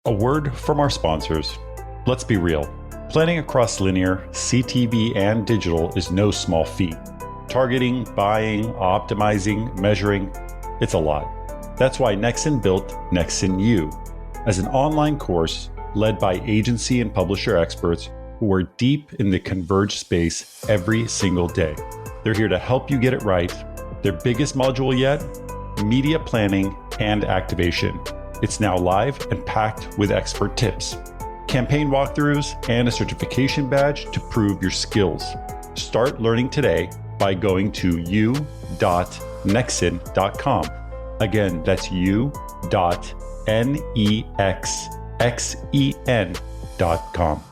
A word from our sponsors. Let's be real. Planning across linear, CTV, and digital is no small feat. Targeting, buying, optimizing, measuring, it's a lot. That's why Nexen built Nexen U as an online course led by agency and publisher experts who are deep in the converged space every single day. They're here to help you get it right. Their biggest module yet, media planning and activation. It's now live and packed with expert tips, campaign walkthroughs, and a certification badge to prove your skills. Start learning today by going to u.nexen.com. Again, that's u.nexxen.com.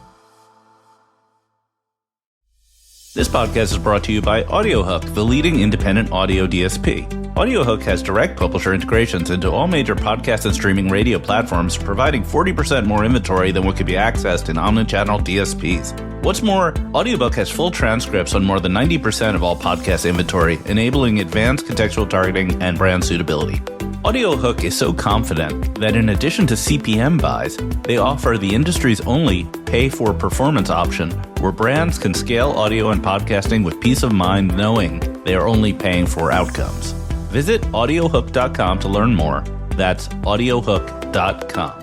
This podcast is brought to you by AudioHook, the leading independent audio DSP. AudioHook has direct publisher integrations into all major podcast and streaming radio platforms, providing 40% more inventory than what could be accessed in omnichannel DSPs. What's more, AudioBook has full transcripts on more than 90% of all podcast inventory, enabling advanced contextual targeting and brand suitability. AudioHook is so confident that in addition to CPM buys, they offer the industry's only pay-for-performance option, where brands can scale audio and podcasting with peace of mind knowing they are only paying for outcomes. Visit audiohook.com to learn more. That's audiohook.com.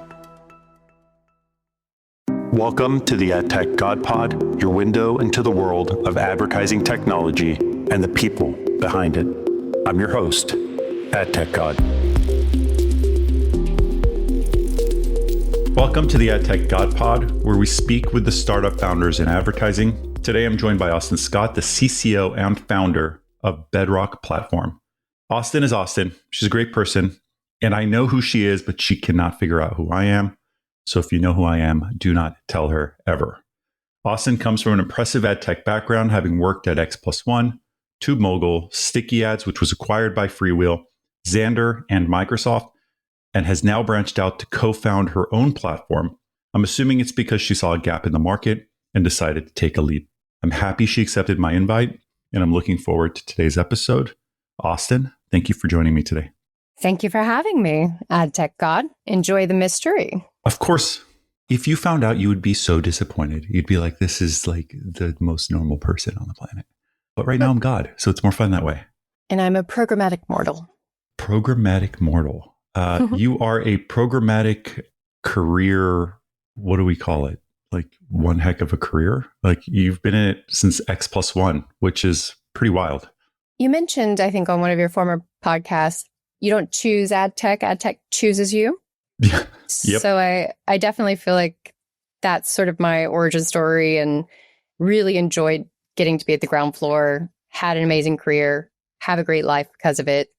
Welcome to the AdTechGod Pod, your window into the world of advertising technology and the people behind it. I'm your host, AdTechGod. Welcome to the AdTechGod Pod, where we speak with the startup founders in advertising. Today, I'm joined by Austin Scott, the CCO and founder of Bedrock Platform. Austin is Austin. She's a great person, and I know who she is, but she cannot figure out who I am. So if you know who I am, do not tell her ever. Austin comes from an impressive ad tech background, having worked at X+1, TubeMogul, Sticky Ads, which was acquired by Freewheel, Xander, and Microsoft, and has now branched out to co-found her own platform. I'm assuming it's because she saw a gap in the market and decided to take a leap. I'm happy she accepted my invite, and I'm looking forward to today's episode. Austin, thank you for joining me today. Thank you for having me, AdTechGod. Enjoy the mystery. Of course. If you found out, you would be so disappointed. You'd be like, this is like the most normal person on the planet. But right now I'm God, so it's more fun that way. And I'm a programmatic mortal. Programmatic mortal. You are a programmatic career. What do we call it? Like one heck of a career. Like you've been in it since X+1, which is pretty wild. You mentioned, I think, on one of your former podcasts, you don't choose ad tech chooses you. Yeah. Yep. So I definitely feel like that's sort of my origin story, and really enjoyed getting to be at the ground floor, had an amazing career, have a great life because of it,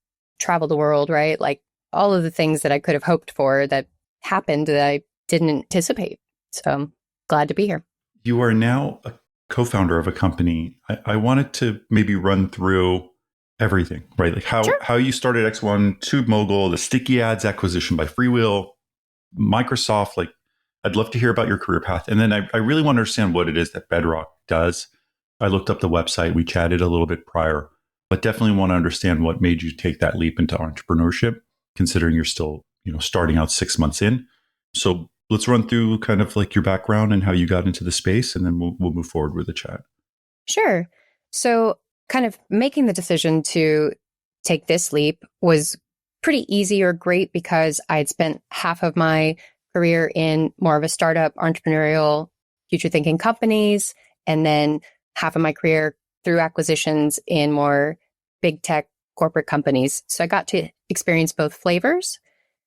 travel the world, right? Like all of the things that I could have hoped for that happened that I didn't anticipate. So I'm glad to be here. You are now a co-founder of a company. I wanted to maybe run through everything, right? Like how you started X1, TubeMogul, the Sticky Ads acquisition by Freewheel, Microsoft. Like, I'd love to hear about your career path. And then I really want to understand what it is that Bedrock does. I looked up the website. We chatted a little bit prior, but definitely want to understand what made you take that leap into entrepreneurship, considering you're still, starting out 6 months in. So let's run through kind of like your background and how you got into the space, and then we'll move forward with the chat. Sure. So kind of making the decision to take this leap was pretty easy or great because I had spent half of my career in more of a startup, entrepreneurial, future thinking companies, and then half of my career through acquisitions in more big tech corporate companies. So I got to experience both flavors.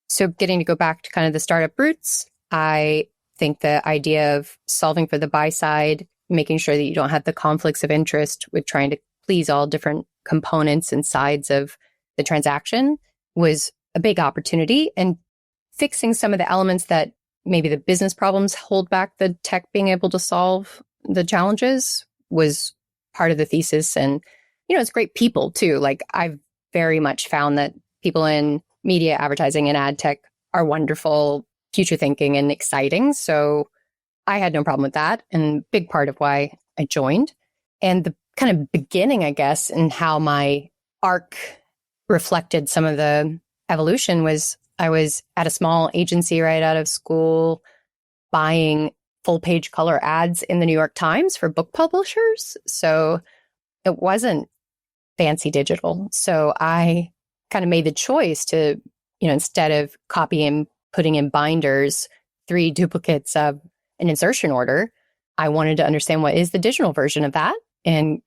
So getting to go back to kind of the startup roots, I think the idea of solving for the buy side, making sure that you don't have the conflicts of interest with trying to please all different components and sides of the transaction was a big opportunity. And fixing some of the elements that maybe the business problems hold back the tech being able to solve the challenges was part of the thesis. And, it's great people too. Like I've very much found that people in media advertising and ad tech are wonderful, future thinking and exciting. So I had no problem with that. And big part of why I joined. And the kind of beginning, I guess, and how my arc reflected some of the evolution was I was at a small agency right out of school buying full page color ads in the New York Times for book publishers. So it wasn't fancy digital. So I kind of made the choice to, instead of copying, putting in binders, 3 duplicates of an insertion order, I wanted to understand what is the digital version of that, and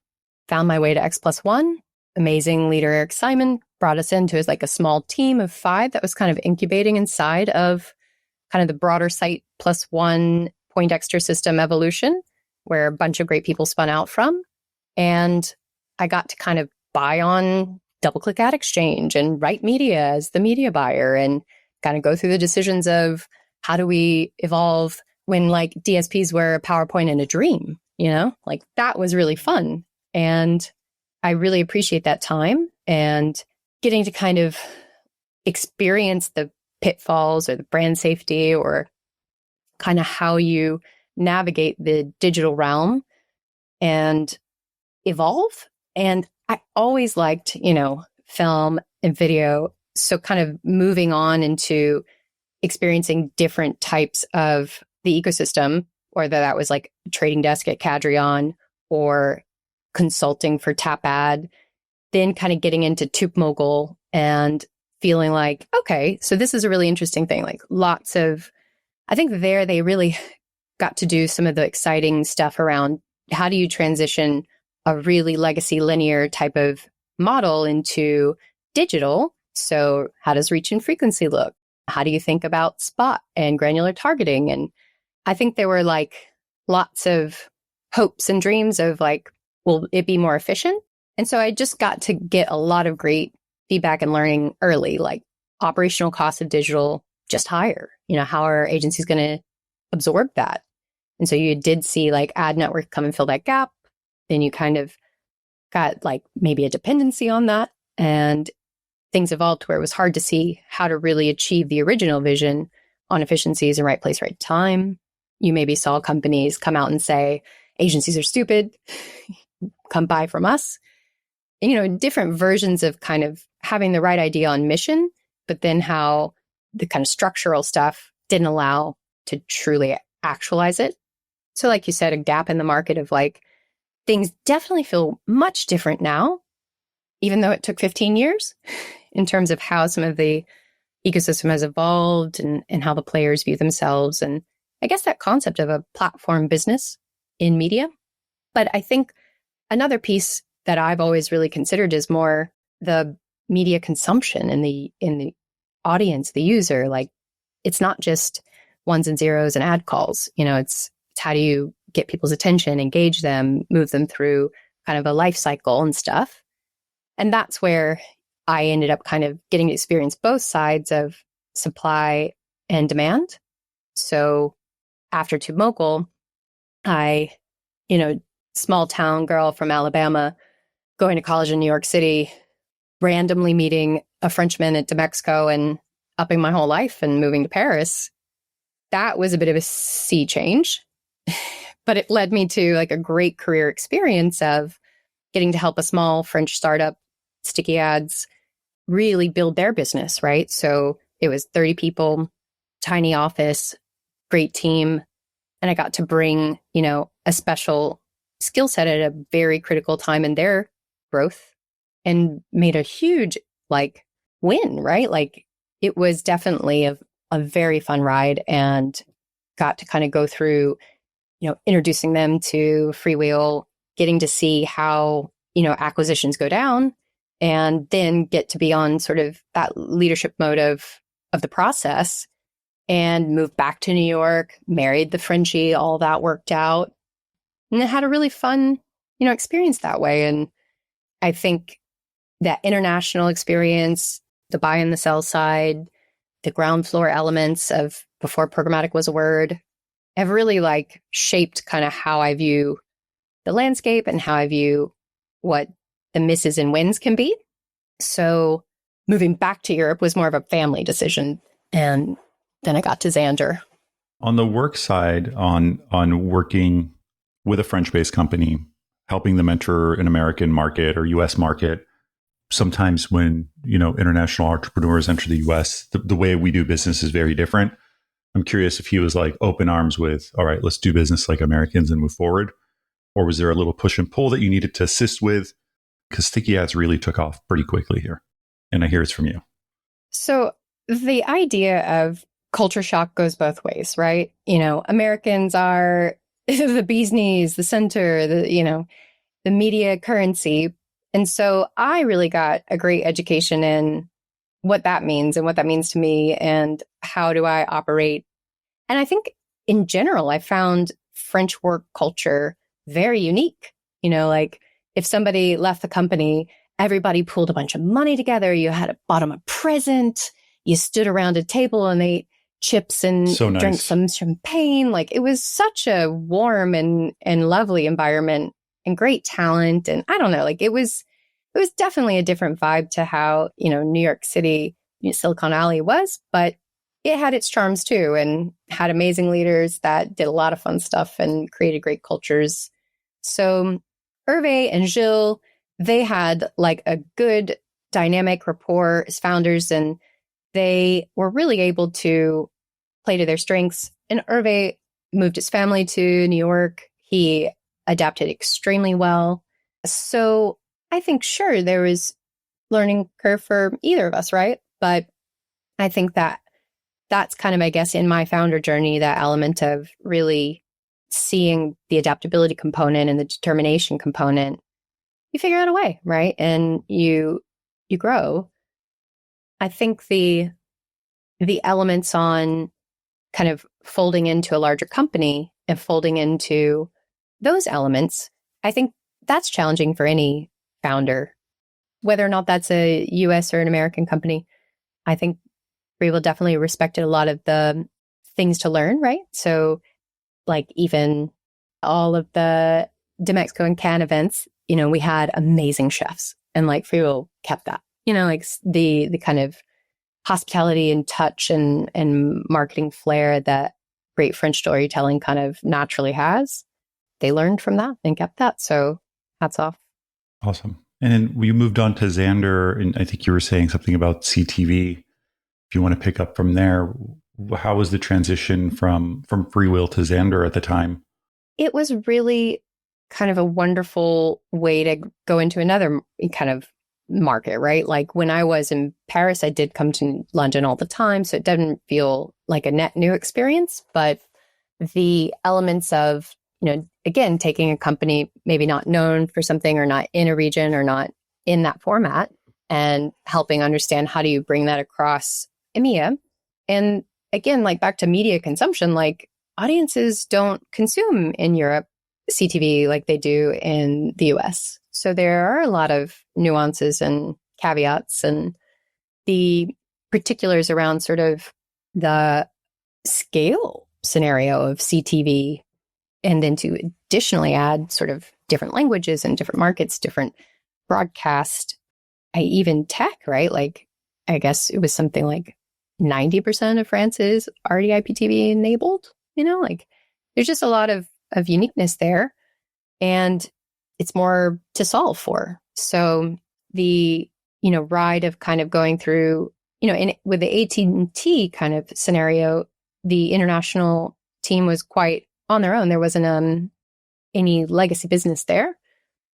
found my way to X+1. Amazing leader Eric Simon brought us into as like a small team of 5 that was kind of incubating inside of kind of the broader Site Plus One Poindexter system evolution, where a bunch of great people spun out from. And I got to kind of buy on DoubleClick Ad Exchange and write media as the media buyer, and kind of go through the decisions of how do we evolve when like DSPs were a PowerPoint and a dream, like that was really fun. And I really appreciate that time and getting to kind of experience the pitfalls or the brand safety or kind of how you navigate the digital realm and evolve. And I always liked, film and video. So kind of moving on into experiencing different types of the ecosystem, whether that was like a trading desk at Cadreon or consulting for TapAd, then kind of getting into TubeMogul and feeling like, okay, so this is a really interesting thing. Like I think there they really got to do some of the exciting stuff around how do you transition a really legacy linear type of model into digital. So how does reach and frequency look? How do you think about spot and granular targeting? And I think there were like lots of hopes and dreams of like, will it be more efficient? And so I just got to get a lot of great feedback and learning early, like operational costs of digital just higher. How are agencies going to absorb that? And so you did see like ad network come and fill that gap. Then you kind of got like maybe a dependency on that. And things evolved to where it was hard to see how to really achieve the original vision on efficiencies and right place, right time. You maybe saw companies come out and say, agencies are stupid, come buy from us. And, different versions of kind of having the right idea on mission, but then how the kind of structural stuff didn't allow to truly actualize it. So like you said, a gap in the market of like, things definitely feel much different now, even though it took 15 years in terms of how some of the ecosystem has evolved and how the players view themselves. And I guess that concept of a platform business in media. But I think another piece that I've always really considered is more the media consumption in the audience, the user. Like it's not just ones and zeros and ad calls. It's how do you get people's attention, engage them, move them through kind of a life cycle and stuff. And that's where I ended up kind of getting to experience both sides of supply and demand. So after TubeMogul, I, small town girl from Alabama, going to college in New York City, randomly meeting a Frenchman at Mexico and upping my whole life and moving to Paris. That was a bit of a sea change, but it led me to like a great career experience of getting to help a small French startup, Sticky Ads, really build their business, right? So it was 30 people, tiny office, great team. And I got to bring, a special skill set at a very critical time in their growth and made a huge win, right? Like it was definitely a very fun ride, and got to kind of go through, introducing them to Freewheel, getting to see how, acquisitions go down, and then get to be on sort of that leadership mode of the process, and moved back to New York, married the Frenchie, all that worked out, and had a really fun, experience that way. And I think that international experience, the buy and the sell side, the ground floor elements of before programmatic was a word, have really shaped kind of how I view the landscape and how I view what the misses and wins can be. So moving back to Europe was more of a family decision. And then I got to Xander. On the work side, on working with a French-based company, helping them enter an American market or US market, sometimes when, international entrepreneurs enter the US, the way we do business is very different. I'm curious if he was like open arms with, all right, let's do business like Americans and move forward. Or was there a little push and pull that you needed to assist with? Because sticky ads really took off pretty quickly here. And I hear it's from you. So the idea of culture shock goes both ways, right? Americans are the bee's knees, the center, the media currency. And so I really got a great education in what that means and what that means to me and how do I operate. And I think in general, I found French work culture very unique. Like if somebody left the company, everybody pulled a bunch of money together. You had bought them a present. You stood around a table and ate chips and So nice. drank some champagne. Like it was such a warm and lovely environment and great talent. And I don't know, like it was definitely a different vibe to how, New York City, Silicon Valley was, but it had its charms too and had amazing leaders that did a lot of fun stuff and created great cultures. So Hervé and Gilles, they had like a good dynamic rapport as founders, and they were really able to play to their strengths. And Hervé moved his family to New York. He adapted extremely well. So I think, sure, there was learning curve for either of us, right? But I think that's kind of, I guess, in my founder journey, that element of really seeing the adaptability component and the determination component. You figure out a way, right? And you grow. I think the elements on kind of folding into a larger company and folding into those elements, I think that's challenging for any founder, whether or not that's a US or an American company. I think we will definitely respected a lot of the things to learn, right? So like even all of the de Mexico and Cannes events, we had amazing chefs, and like Freewheel kept that, like the kind of hospitality and touch and marketing flair that great French storytelling kind of naturally has. They learned from that and kept that. So hats off. Awesome. And then we moved on to Xander, and I think you were saying something about CTV. If you want to pick up from there, how was the transition from Freewheel to Xander at the time? It was really kind of a wonderful way to go into another kind of market, right? Like when I was in Paris, I did come to London all the time, so it didn't feel like a net new experience, but the elements of, again, taking a company maybe not known for something or not in a region or not in that format and helping understand how do you bring that across EMEA. And again, like back to media consumption, like audiences don't consume in Europe CTV like they do in the US. So there are a lot of nuances and caveats and the particulars around sort of the scale scenario of CTV, and then to additionally add sort of different languages and different markets, different broadcast, even tech, right? Like, I guess it was something like 90% of France is already IPTV enabled, like there's just a lot of uniqueness there, and it's more to solve for. So the, ride of kind of going through, with the AT&T kind of scenario, the international team was quite on their own. There wasn't any legacy business there.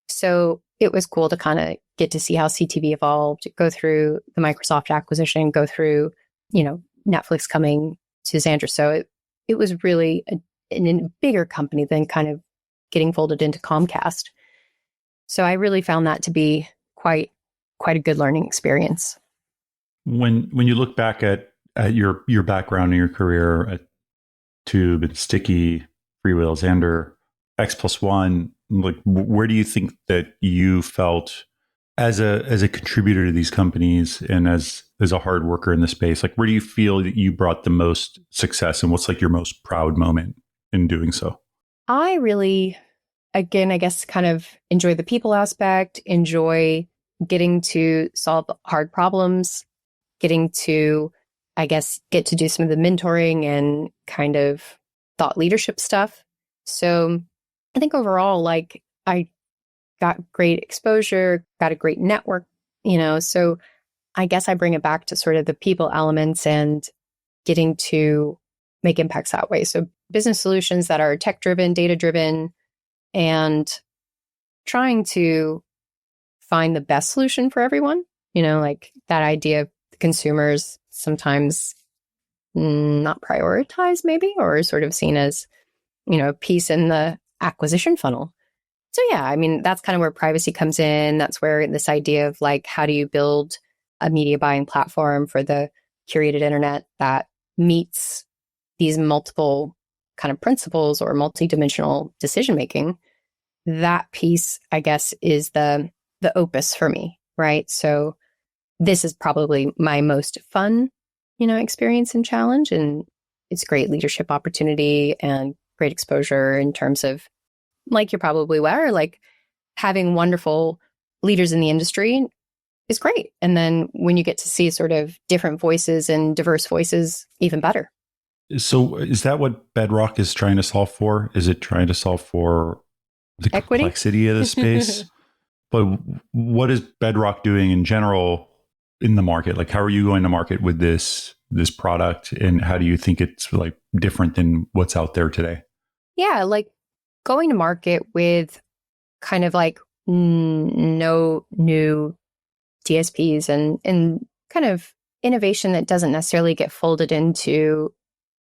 So it was cool to kind of get to see how CTV evolved, go through the Microsoft acquisition, go through, Netflix coming to Xander. So it was really a bigger company than kind of getting folded into Comcast. So I really found that to be quite a good learning experience. When you look back at your background and your career at Tube and Sticky, Freewheel, Xander, X+1, like where do you think that you felt as a contributor to these companies and as a hard worker in the space? Like where do you feel that you brought the most success, and what's like your most proud moment in doing so? I really, again, I guess kind of enjoy the people aspect, enjoy getting to solve hard problems, getting to, I guess, get to do some of the mentoring and kind of thought leadership stuff. So I think overall, like I got great exposure, got a great network So I guess I bring it back to sort of the people elements and getting to make impacts that way. So business solutions that are tech-driven, data-driven, and trying to find the best solution for everyone. Like that idea of consumers sometimes not prioritized maybe, or sort of seen as, a piece in the acquisition funnel. So yeah, I mean, that's kind of where privacy comes in. That's where this idea of like, how do you build a media buying platform for the curated internet that meets these multiple kind of principles or multidimensional decision making? That piece, I guess, is the opus for me, right? So this is probably my most fun, experience and challenge. And it's great leadership opportunity and great exposure in terms of, like you're probably aware, like having wonderful leaders in the industry is great. And then when you get to see sort of different voices and diverse voices, even better. So is that what Bedrock is trying to solve for? Is it trying to solve for the Equity? Complexity of the space? But what is Bedrock doing in general in the market? Like, how are you going to market with this product, and how do you think it's like different than what's out there today? Yeah, like going to market with kind of like no new DSPs and kind of innovation that doesn't necessarily get folded into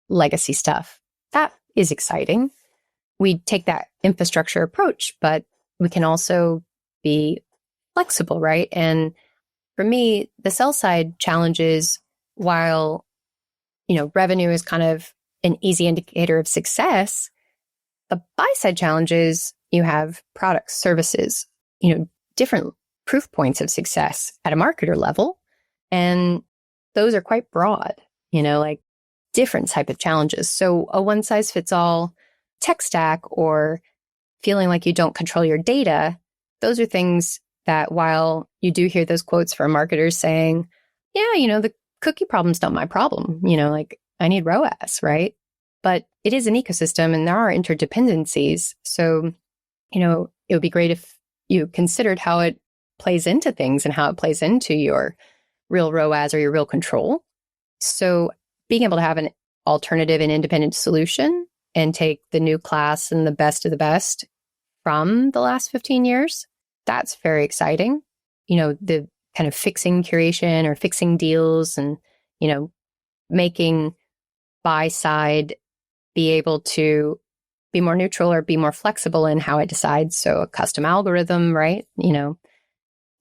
legacy stuff. That is exciting. We take that infrastructure approach, but we can also be flexible, right? And for me, the sell side challenges, while, revenue is kind of an easy indicator of success, the buy side challenges, you have products, services, different proof points of success at a marketer level. And those are quite broad, like different type of challenges. So a one size fits all tech stack or feeling like you don't control your data, those are things that while you do hear those quotes from marketers saying, yeah, the cookie problem's not my problem, like I need ROAS, right? But it is an ecosystem and there are interdependencies. So, it would be great if you considered how it plays into things and how it plays into your real ROAS or your real control. So being able to have an alternative and independent solution and take the new class and the best of the best from the last 15 years, that's very exciting. The kind of fixing curation or fixing deals and, making buy side be able to be more neutral or be more flexible in how it decides. So a custom algorithm, right?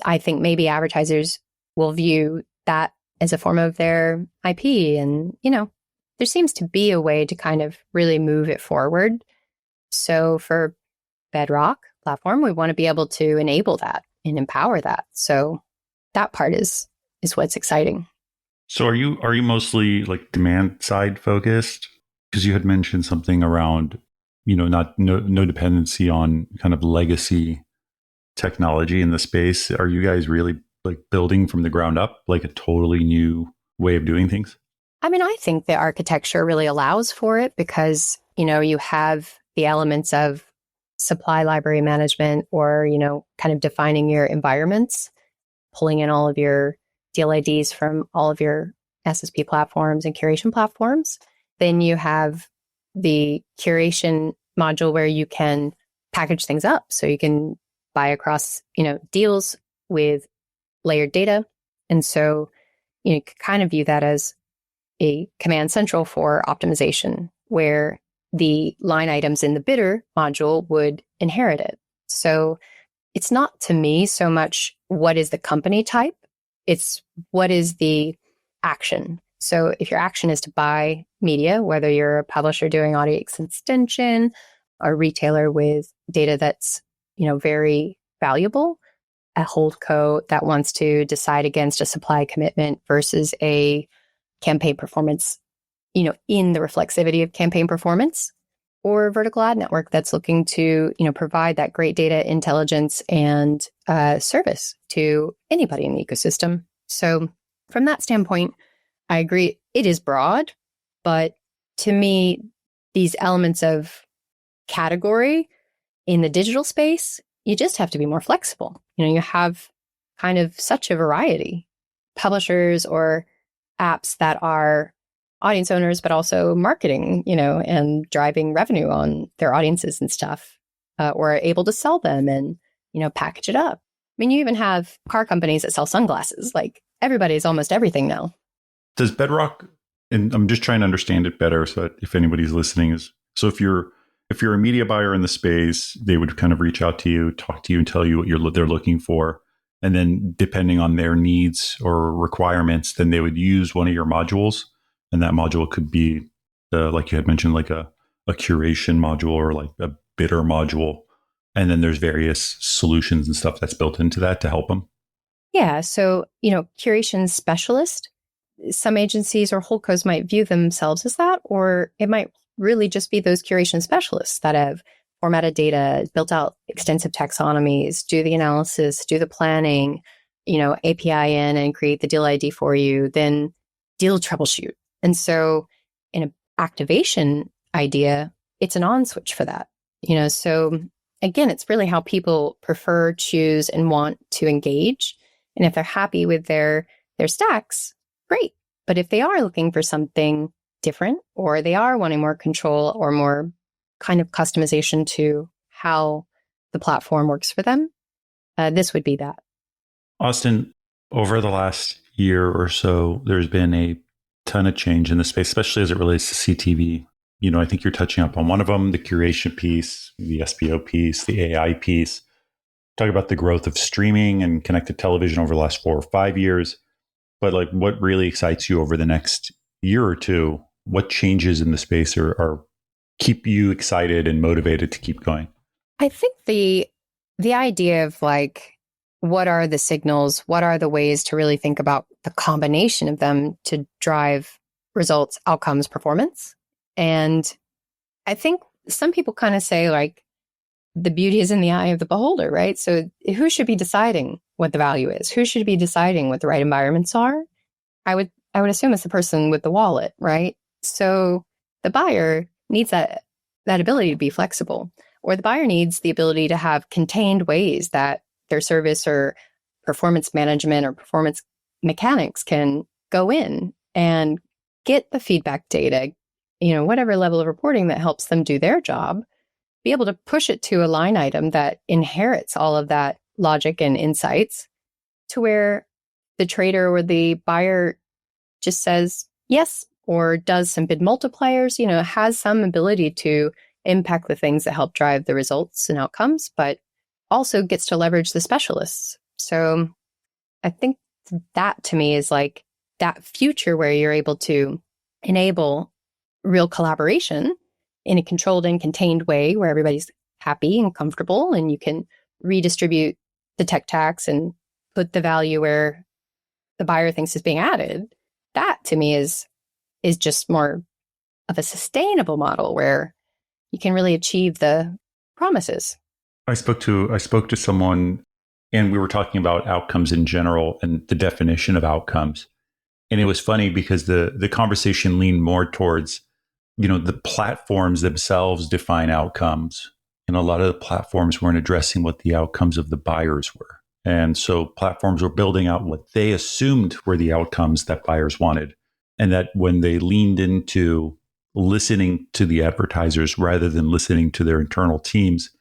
I think maybe advertisers will view that as a form of their IP. And, there seems to be a way to kind of really move it forward. So for Bedrock Platform, we want to be able to enable that and empower that. So that part is what's exciting. So are you mostly like demand side focused? Because you had mentioned something around, no dependency on kind of legacy technology in the space. Are you guys really like building from the ground up, like a totally new way of doing things? I mean, I think the architecture really allows for it because, you have the elements of supply library management or, kind of defining your environments, pulling in all of your deal IDs from all of your SSP platforms and curation platforms. Then you have the curation module where you can package things up. So you can buy across, deals with layered data. And so, you can kind of view that as a command central for optimization, where the line items in the bidder module would inherit it. So it's not to me so much what is the company type, it's what is the action. So if your action is to buy media, whether you're a publisher doing audience extension, a retailer with data that's, very valuable, a holdco that wants to decide against a supply commitment versus a campaign performance, in the reflexivity of campaign performance, or a vertical ad network that's looking to, provide that great data intelligence and service to anybody in the ecosystem. So from that standpoint, I agree it is broad, but to me, these elements of category in the digital space, you just have to be more flexible. You have kind of such a variety. Publishers or apps that are audience owners, but also marketing, and driving revenue on their audiences and stuff, or are able to sell them and, package it up. I mean, you even have car companies that sell sunglasses. Like everybody's almost everything now. Does Bedrock, and I'm just trying to understand it better so that if anybody's listening so if you're a media buyer in the space, they would kind of reach out to you, talk to you and tell you what they're looking for. And then depending on their needs or requirements, then they would use one of your modules. And that module could be, like you had mentioned, like a curation module or like a bidder module. And then there's various solutions and stuff that's built into that to help them. Yeah. So, curation specialist, some agencies or holdcos might view themselves as that, or it might really just be those curation specialists that have formatted data, built out extensive taxonomies, do the analysis, do the planning, API in and create the deal ID for you, then deal troubleshoot. And so in an activation idea, it's an on switch for that, so again, it's really how people prefer, choose, and want to engage. And if they're happy with their stacks, great. But if they are looking for something different, or they are wanting more control or more kind of customization to how the platform works for them, this would be that. Austin, over the last year or so, there's been a ton of change in the space, especially as it relates to CTV. I think you're touching up on one of them, the curation piece, the SPO piece, the AI piece. Talk about the growth of streaming and connected television over the last 4 or 5 years. But like, what really excites you over the next year or two? What changes in the space are keep you excited and motivated to keep going? I think the idea of like, what are the signals? What are the ways to really think about the combination of them to drive results, outcomes, performance? And I think some people kind of say like, the beauty is in the eye of the beholder, right? So who should be deciding what the value is? Who should be deciding what the right environments are? I would assume it's the person with the wallet, right? So the buyer needs that ability to be flexible, or the buyer needs the ability to have contained ways that their service or performance management or performance mechanics can go in and get the feedback data, whatever level of reporting that helps them do their job, be able to push it to a line item that inherits all of that logic and insights to where the trader or the buyer just says yes, or does some bid multipliers, has some ability to impact the things that help drive the results and outcomes, but also gets to leverage the specialists. So I think that to me is like that future where you're able to enable real collaboration in a controlled and contained way where everybody's happy and comfortable, and you can redistribute the tech tax and put the value where the buyer thinks is being added. That to me is just more of a sustainable model where you can really achieve the promises. I spoke to someone, and we were talking about outcomes in general and the definition of outcomes. And it was funny because the conversation leaned more towards, the platforms themselves define outcomes. And a lot of the platforms weren't addressing what the outcomes of the buyers were. And so platforms were building out what they assumed were the outcomes that buyers wanted. And that when they leaned into listening to the advertisers rather than listening to their internal teams,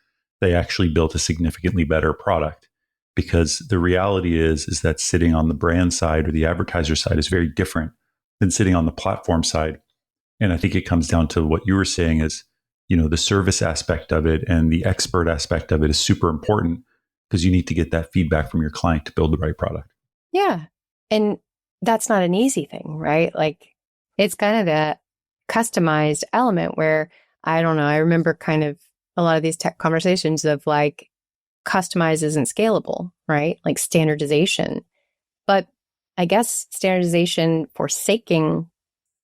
they actually built a significantly better product. Because the reality is that sitting on the brand side or the advertiser side is very different than sitting on the platform side. And I think it comes down to what you were saying is, the service aspect of it and the expert aspect of it is super important because you need to get that feedback from your client to build the right product. Yeah. And that's not an easy thing, right? Like it's kind of that customized element where, I don't know, I remember kind of a lot of these tech conversations of like, customize isn't scalable, right? Like standardization. But I guess standardization forsaking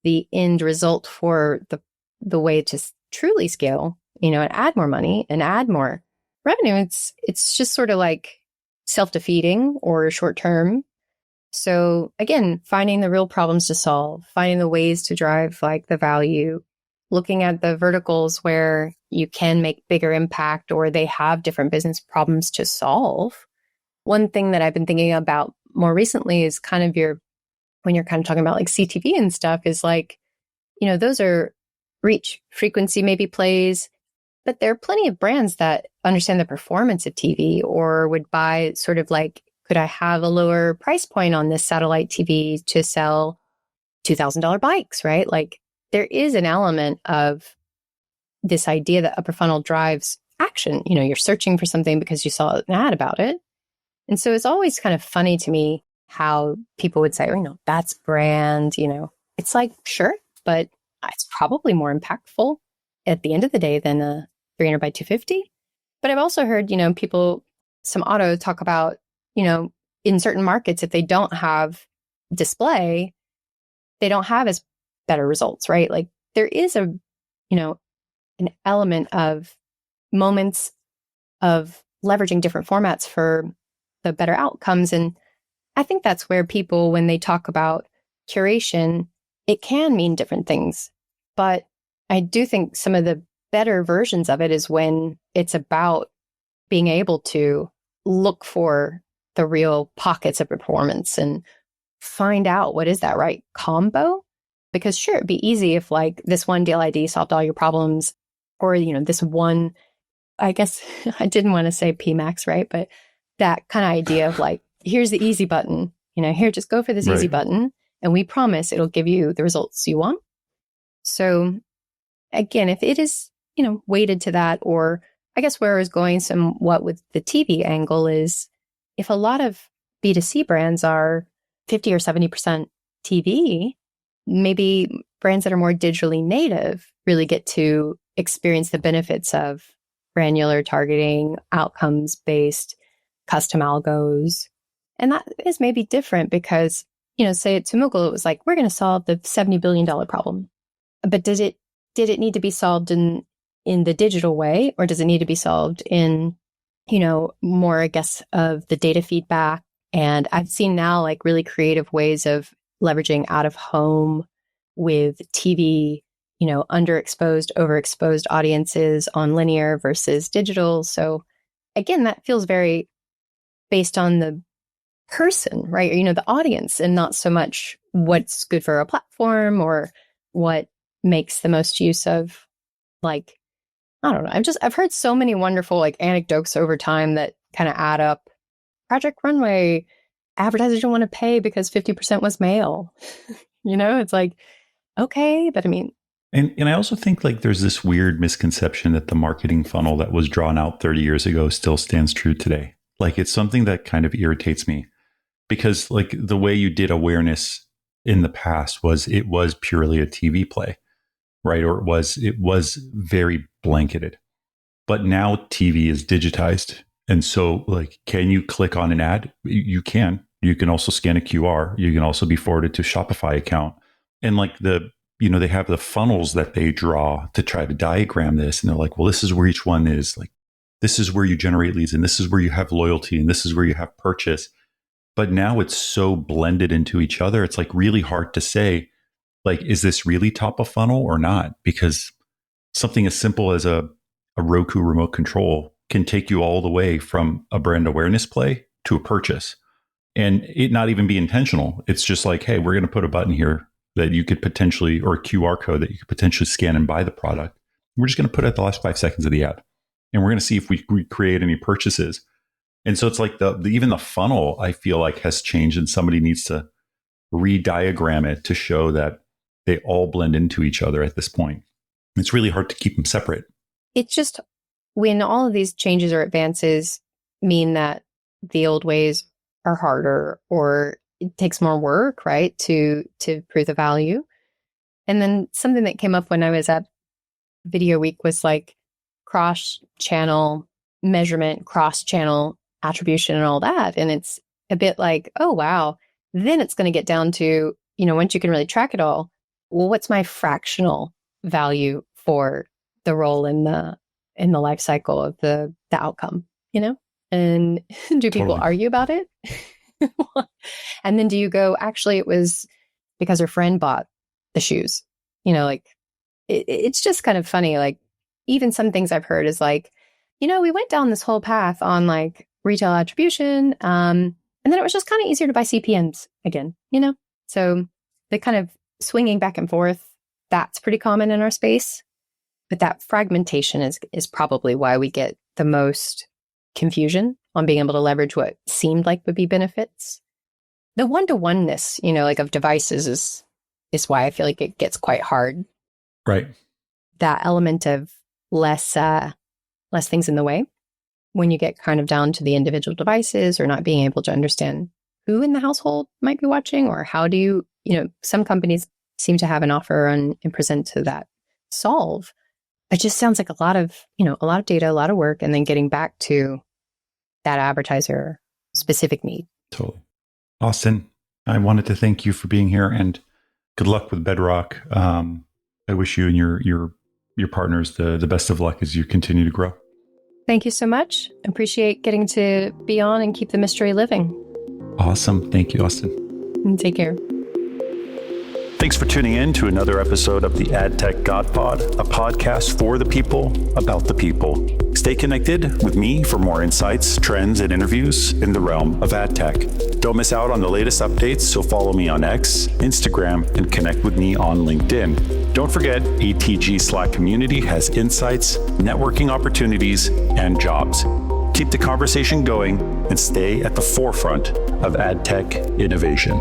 the end result for the way to truly scale, and add more money and add more revenue. It's just sort of like self-defeating or short-term. So again, finding the real problems to solve, finding the ways to drive like the value, looking at the verticals where you can make bigger impact or they have different business problems to solve, one thing that I've been thinking about more recently is kind of when you're kind of talking about like CTV and stuff is like, those are reach, frequency, maybe plays, but there are plenty of brands that understand the performance of TV or would buy sort of like, could I have a lower price point on this satellite TV to sell $2,000 bikes, right? Like there is an element of this idea that upper funnel drives action. You're searching for something because you saw an ad about it. And so it's always kind of funny to me how people would say, that's brand, it's like, sure, but it's probably more impactful at the end of the day than a 300 by 250. But I've also heard, some auto talk about, in certain markets, if they don't have display, they don't have as better results, right? Like there is an element of moments of leveraging different formats for the better outcomes. And I think that's where people, when they talk about curation, it can mean different things. But I do think some of the better versions of it is when it's about being able to look for the real pockets of performance and find out what is that right combo. Because sure, it'd be easy if like this one deal ID solved all your problems, or, this one, I guess I didn't want to say PMAX, right? But that kind of idea of like, here's the easy button, here, just go for this easy button. And we promise it'll give you the results you want. So again, if it is, weighted to that, or I guess where I was going somewhat with the TV angle is if a lot of B2C brands are 50 or 70% TV, maybe brands that are more digitally native really get to experience the benefits of granular targeting, outcomes-based, custom algos. And that is maybe different because, say at TubeMogul, it was like, we're going to solve the $70 billion problem. But did it need to be solved in the digital way, or does it need to be solved in, more, I guess, of the data feedback? And I've seen now like really creative ways of leveraging out of home with TV, underexposed, overexposed audiences on linear versus digital. So again, that feels very based on the person, right? Or, the audience, and not so much what's good for a platform or what makes the most use of, like, I don't know. I've heard so many wonderful like anecdotes over time that kind of add up. Project Runway, advertisers don't want to pay because 50% was male. It's like, okay, but I mean. And I also think like there's this weird misconception that the marketing funnel that was drawn out 30 years ago still stands true today. Like it's something that kind of irritates me because like the way you did awareness in the past was it was purely a TV play, right? Or it was very blanketed. But now TV is digitized. And so like, can you click on an ad? You can. You can also scan a QR. You can also be forwarded to a Shopify account. And like they have the funnels that they draw to try to diagram this. And they're like, well, this is where each one is. Like, this is where you generate leads, and this is where you have loyalty, and this is where you have purchase. But now it's so blended into each other. It's like really hard to say, like, is this really top of funnel or not? Because something as simple as a Roku remote control can take you all the way from a brand awareness play to a purchase, and it not even be intentional. It's just like, hey, we're going to put a button here that you could potentially, or a QR code that you could potentially scan and buy the product. We're just going to put it at the last 5 seconds of the ad, and we're going to see if we create any purchases. And so it's like even the funnel, I feel like, has changed, and somebody needs to re-diagram it to show that they all blend into each other at this point. It's really hard to keep them separate. It's just when all of these changes or advances mean that the old ways are harder, or it takes more work, right, to prove the value. And then something that came up when I was at Video Week was like cross-channel measurement, cross-channel attribution and all that. And it's a bit like, oh, wow. Then it's going to get down to, once you can really track it all, well, what's my fractional value for the role in the life cycle of the outcome, And do people argue about it? And then do you go, actually, it was because her friend bought the shoes, like it's just kind of funny. Like even some things I've heard is like, we went down this whole path on like retail attribution. And then it was just kind of easier to buy CPMs again, So the kind of swinging back and forth, that's pretty common in our space. But that fragmentation is probably why we get the most confusion on being able to leverage what seemed like would be benefits. The one-to-oneness, like of devices is why I feel like it gets quite hard. Right. That element of less things in the way when you get kind of down to the individual devices or not being able to understand who in the household might be watching or how do you, some companies seem to have an offer and present to that solve. It just sounds like a lot of data, a lot of work, and then getting back to that advertiser specific need. Totally. Austin, I wanted to thank you for being here and good luck with Bedrock. I wish you and your partners the best of luck as you continue to grow. Thank you so much. Appreciate getting to be on and keep the mystery living. Awesome. Thank you, Austin. And take care. Thanks for tuning in to another episode of the AdTechGod Pod, a podcast for the people, about the people. Stay connected with me for more insights, trends, and interviews in the realm of ad tech. Don't miss out on the latest updates, so follow me on X, Instagram, and connect with me on LinkedIn. Don't forget, ATG Slack community has insights, networking opportunities, and jobs. Keep the conversation going and stay at the forefront of ad tech innovation.